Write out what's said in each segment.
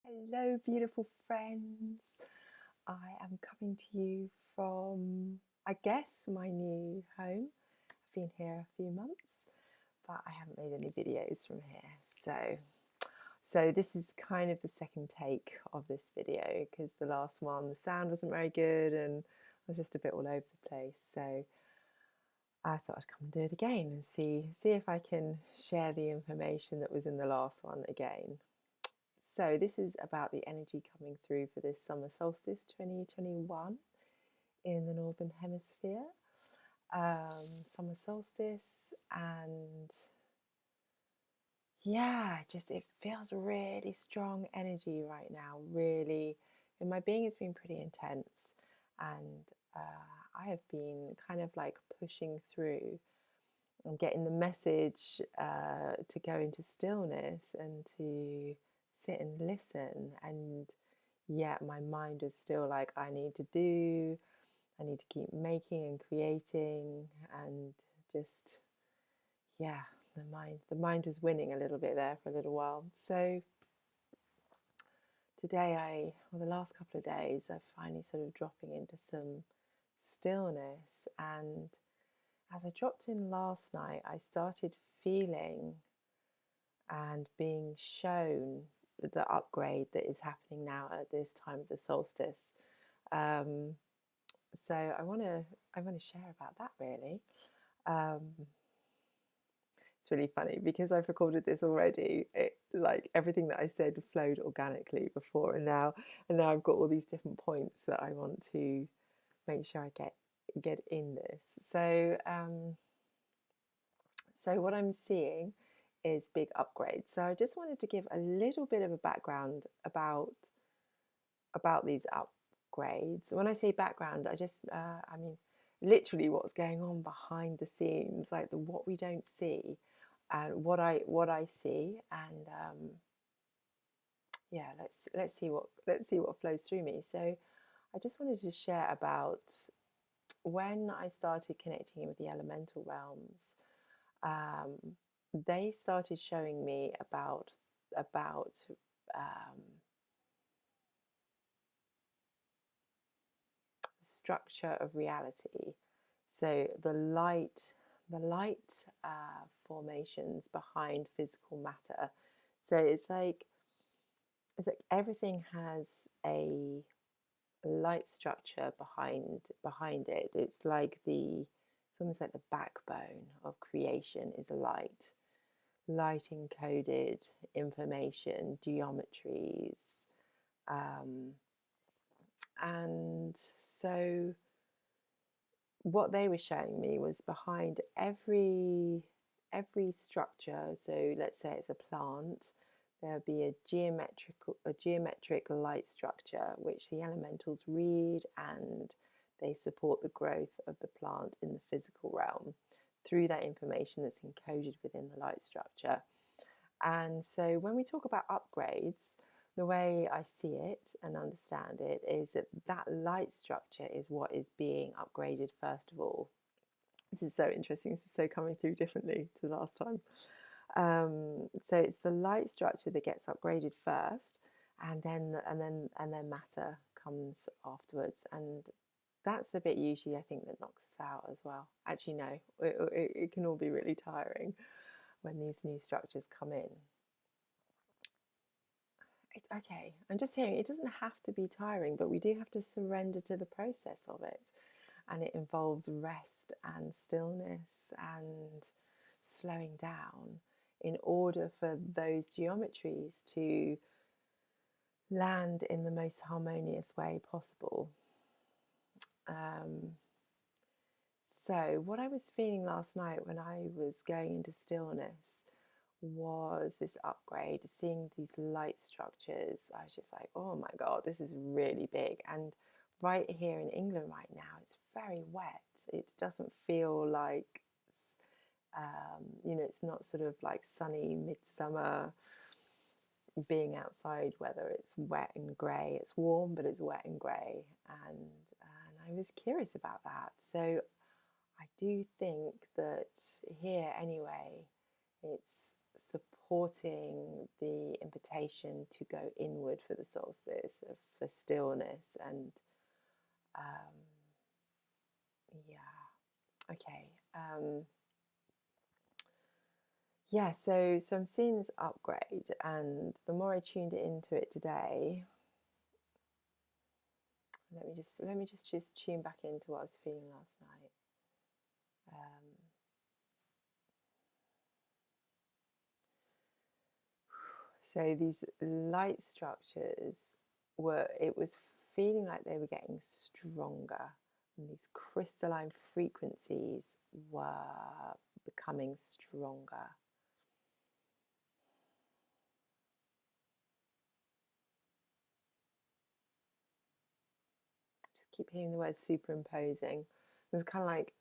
Hello, beautiful friends. I am coming to you from, I guess, my new home. I've been here a few months, but I haven't made any videos from here. So this is kind of the second take of this video because the last one, the sound wasn't very good and I was just a bit all over the place. So I thought I'd come and do it again and see if I can share the information that was in the last one again. So this is about the energy coming through for this summer solstice 2021 in the Northern Hemisphere. Summer solstice, and yeah, just it feels really strong energy right now. Really, in my being, it's been pretty intense, and I have been kind of like pushing through and getting the message to go into stillness and to sit and listen. And yet my mind is still like, I need to keep making and creating, and just, yeah, the mind was winning a little bit there for a little while. So today, the last couple of days, I'm finally sort of dropping into some stillness. And as I dropped in last night, I started feeling and being shown the upgrade that is happening now at this time of the solstice. Um, so I want to share about that really. Um, it's really funny because I've recorded this already. Like everything that I said flowed organically before, and now I've got all these different points that I want to make sure I get in this. So what I'm seeing is big upgrades. So I just wanted to give a little bit of a background about these upgrades. When I say background, I mean literally what's going on behind the scenes, like what we don't see, and what I see, and yeah, let's see what flows through me. So I just wanted to share about when I started connecting with the elemental realms. Um, they started showing me about um, structure of reality. So the light formations behind physical matter. So it's like everything has a light structure behind it. It's almost like the backbone of creation is light encoded information, geometries, um, and so what they were showing me was behind every structure. So let's say it's a plant, there'll be a geometric light structure which the elementals read, and they support the growth of the plant in the physical realm through that information that's encoded within the light structure. And so when we talk about upgrades, the way I see it and understand it is that that light structure is what is being upgraded first of all. This is so interesting. This is so coming through differently to the last time. So it's the light structure that gets upgraded first, and then matter comes afterwards. And that's the bit usually I think that knocks us out as well. Actually, no, it can all be really tiring when these new structures come in. Okay, I'm just hearing it doesn't have to be tiring, but we do have to surrender to the process of it. And it involves rest and stillness and slowing down in order for those geometries to land in the most harmonious way possible. Um, so, what I was feeling last night when I was going into stillness was this upgrade, seeing these light structures. I was just like, oh my God, this is really big. And right here in England right now, it's very wet. It doesn't feel like, it's not sort of like sunny midsummer being outside weather. It's wet and grey. It's warm, but it's wet and grey. And I was curious about that. So I do think that here, anyway, it's supporting the invitation to go inward for the solstice, for stillness and yeah. Okay. Yeah, so I'm seeing this upgrade, and the more I tuned into it today, let me just tune back into what I was feeling last night. So these light structures it was feeling like they were getting stronger, and these crystalline frequencies were becoming stronger. Just keep hearing the word superimposing. It's kind of like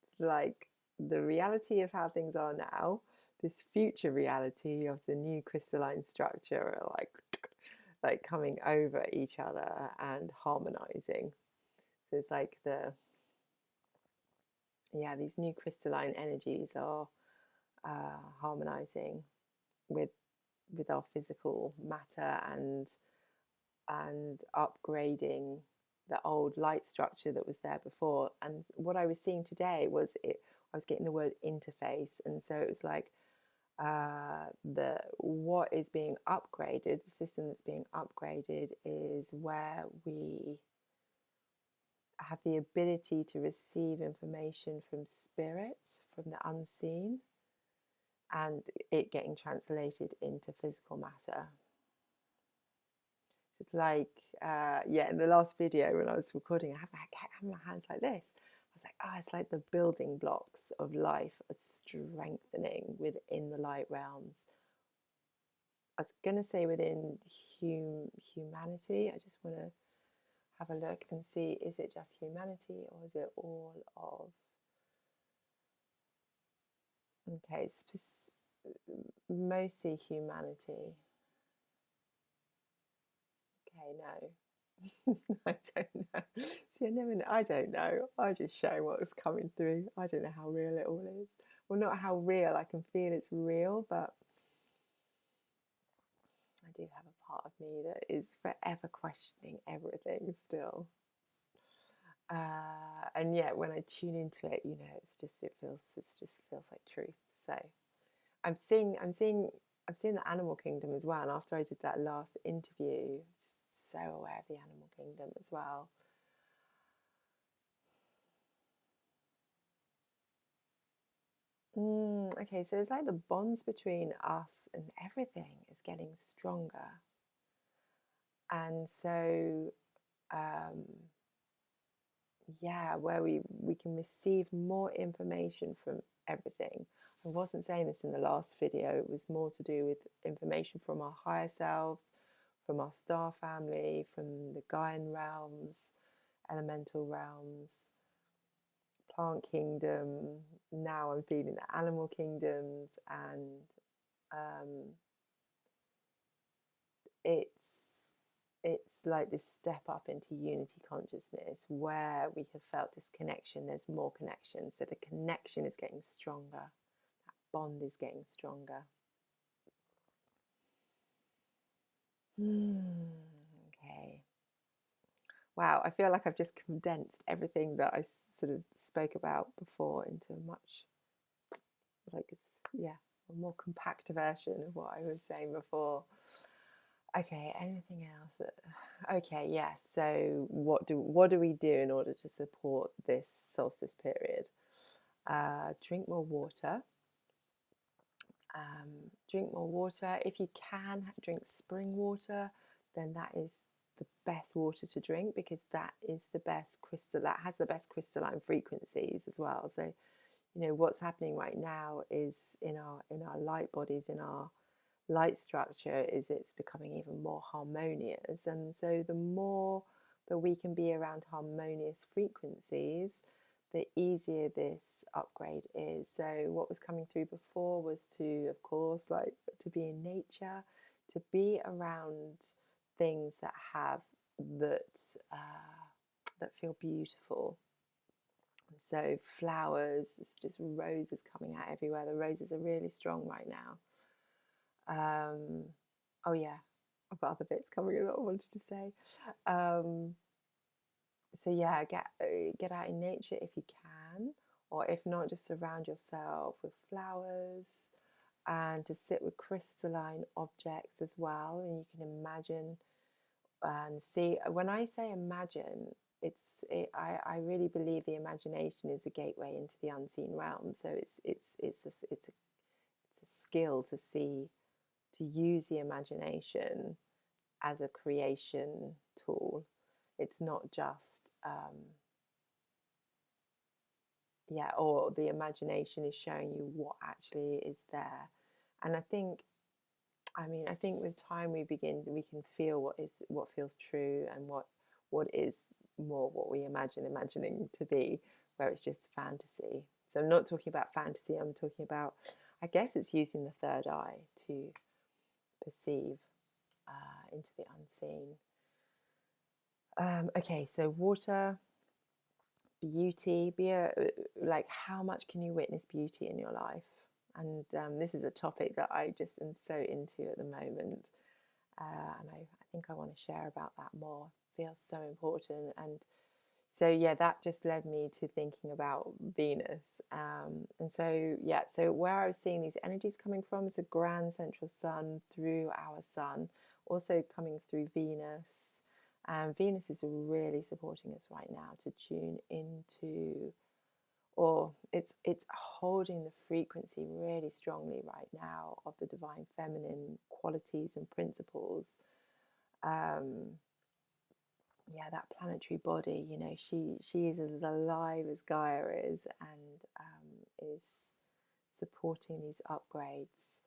it's like the reality of how things are now, this future reality of the new crystalline structure are like coming over each other and harmonizing. So it's like these new crystalline energies are harmonizing with our physical matter and upgrading the old light structure that was there before. And what I was seeing today was I was getting the word interface, and so it was like the what is being upgraded, the system that's being upgraded is where we have the ability to receive information from spirits, from the unseen, and it getting translated into physical matter. So it's like, in the last video when I was recording, I had my hands like this. I was like, it's like the building blocks of life are strengthening within the light realms. I was going to say within humanity. I just want to have a look and see, is it just humanity or is it all of... Okay, mostly humanity. Okay, no. I don't know. See, I don't know. I just show what was coming through. I don't know how real it all is. Well, not how real. I can feel it's real, but I do have a part of me that is forever questioning everything still. And yet, when I tune into it, it just feels like truth. So I'm seeing the animal kingdom as well. And after I did that last interview, so aware of the animal kingdom as well. Okay, so it's like the bonds between us and everything is getting stronger. And so, where we can receive more information from everything. I wasn't saying this in the last video, it was more to do with information from our higher selves, from our star family, from the Gaian realms, elemental realms, plant kingdom. Now I'm feeling the animal kingdoms, and it's like this step up into unity consciousness where we have felt this connection. There's more connection, so the connection is getting stronger, that bond is getting stronger. Okay. Wow, I feel like I've just condensed everything that I sort of spoke about before into a much, a more compact version of what I was saying before. Okay, anything else? Okay, yes. So what do we do in order to support this solstice period? Drink more water. Drink more water. If you can drink spring water, then that is the best water to drink, because that is the best that has the best crystalline frequencies as well. So, what's happening right now is in our light bodies, in our light structure, is it's becoming even more harmonious. And so the more that we can be around harmonious frequencies, the easier this upgrade is. So what was coming through before was to, of course, like to be in nature, to be around things that feel beautiful, So flowers, it's just roses coming out everywhere. The roses are really strong right now. Oh yeah, I've got other bits coming in that I wanted to say. Um, so yeah, get out in nature if you can, or if not, just surround yourself with flowers, and to sit with crystalline objects as well. And you can imagine and see. When I say imagine, I really believe the imagination is a gateway into the unseen realm. So it's a skill to see, to use the imagination as a creation tool. It's not just yeah, or the imagination is showing you what actually is there. And I think with time we can feel what feels true, and what is more what we imagine imagining to be, where it's just fantasy. So I'm not talking about fantasy, I'm talking about, I guess it's using the third eye to perceive into the unseen. Okay, so water, beauty, like how much can you witness beauty in your life? And this is a topic that I just am so into at the moment. And I think I want to share about that more. It feels so important. And so, yeah, that just led me to thinking about Venus. And so, yeah, so where I was seeing these energies coming from is a grand central sun through our sun, also coming through Venus. And Venus is really supporting us right now to tune into, or it's holding the frequency really strongly right now of the divine feminine qualities and principles. Um, yeah, that planetary body, she's as alive as Gaia is, and is supporting these upgrades.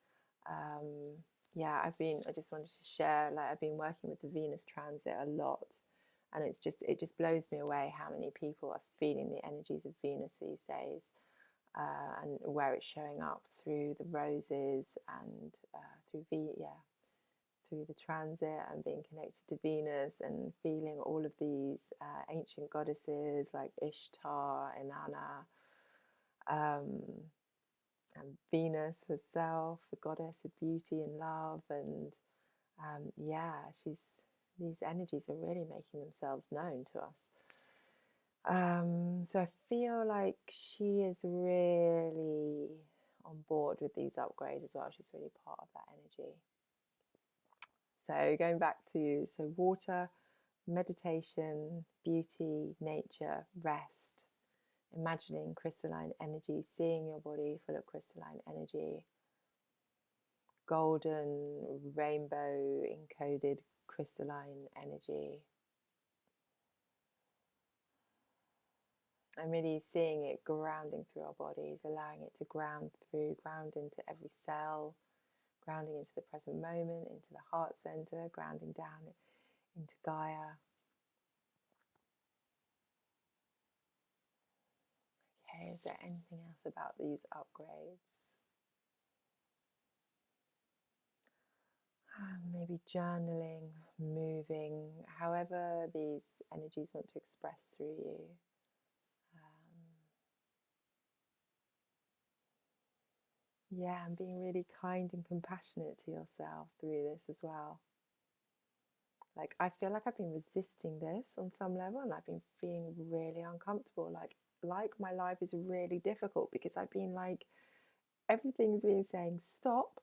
Um, yeah, I just wanted to share, like, I've been working with the Venus transit a lot, and it just blows me away how many people are feeling the energies of Venus these days, and where it's showing up through the roses and through the transit and being connected to Venus and feeling all of these ancient goddesses like Ishtar, Inanna, um, and Venus herself, the goddess of beauty and love. And yeah, these energies are really making themselves known to us. So I feel like she is really on board with these upgrades as well. She's really part of that energy. So going back to water, meditation, beauty, nature, rest, imagining crystalline energy, seeing your body full of crystalline energy, golden rainbow encoded crystalline energy. I'm really seeing it grounding through our bodies, allowing it to ground into every cell, grounding into the present moment, into the heart center, grounding down into Gaia. Okay, is there anything else about these upgrades? Maybe journaling, moving, however these energies want to express through you. Yeah, and being really kind and compassionate to yourself through this as well. Like, I feel like I've been resisting this on some level, and I've been feeling really uncomfortable. Like my life is really difficult because I've been like, everything's been saying stop,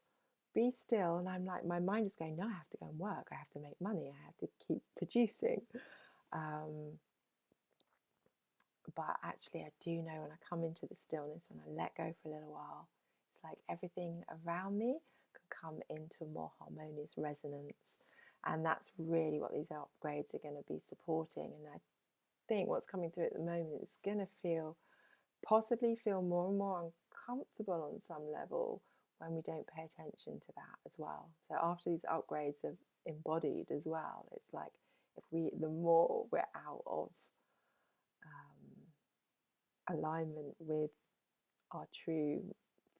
be still, and I'm like, my mind is going, no, I have to go and work, I have to make money, I have to keep producing. Um, but actually, I do know when I come into the stillness, when I let go for a little while, it's like everything around me can come into more harmonious resonance. And that's really what these upgrades are going to be supporting. And I think what's coming through at the moment is going to possibly feel more and more uncomfortable on some level when we don't pay attention to that as well. So after these upgrades have embodied as well, it's like, the more we're out of alignment with our true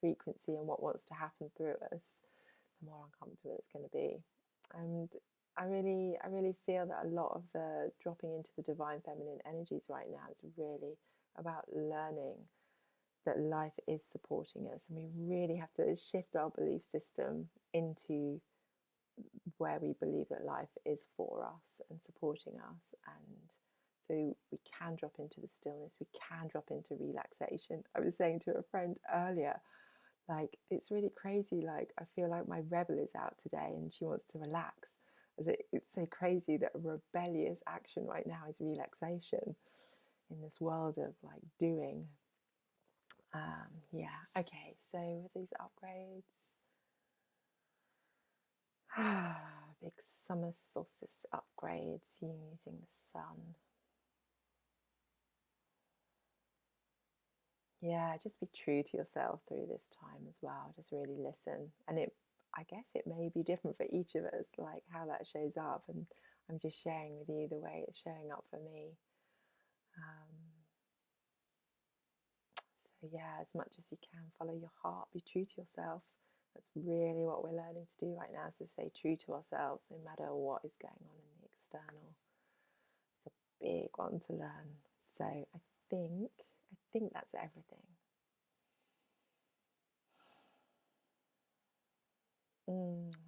frequency and what wants to happen through us, the more uncomfortable it's going to be. And I really feel that a lot of the dropping into the divine feminine energies right now is really about learning that life is supporting us, and we really have to shift our belief system into where we believe that life is for us and supporting us. And so we can drop into the stillness, we can drop into relaxation. I was saying to a friend earlier, like, it's really crazy. Like, I feel like my rebel is out today and she wants to relax. It's so crazy that a rebellious action right now is relaxation in this world of like doing. Yeah, okay, so with these upgrades, big summer solstice upgrades using the sun. Yeah, just be true to yourself through this time as well. Just really listen. And I guess it may be different for each of us, like how that shows up. And I'm just sharing with you the way it's showing up for me. Um, so, yeah, as much as you can, follow your heart, be true to yourself. That's really what we're learning to do right now, is to stay true to ourselves no matter what is going on in the external. It's a big one to learn. So I think that's everything.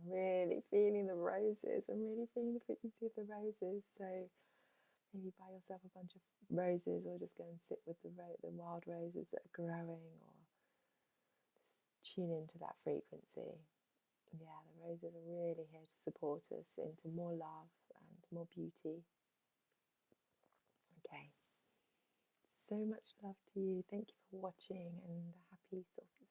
Really feeling the roses. I'm really feeling the frequency of the roses. So maybe buy yourself a bunch of roses, or just go and sit with the wild roses that are growing, or just tune into that frequency. Yeah, the roses are really here to support us into more love and more beauty. Okay. So much love to you. Thank you for watching, and happy solstice.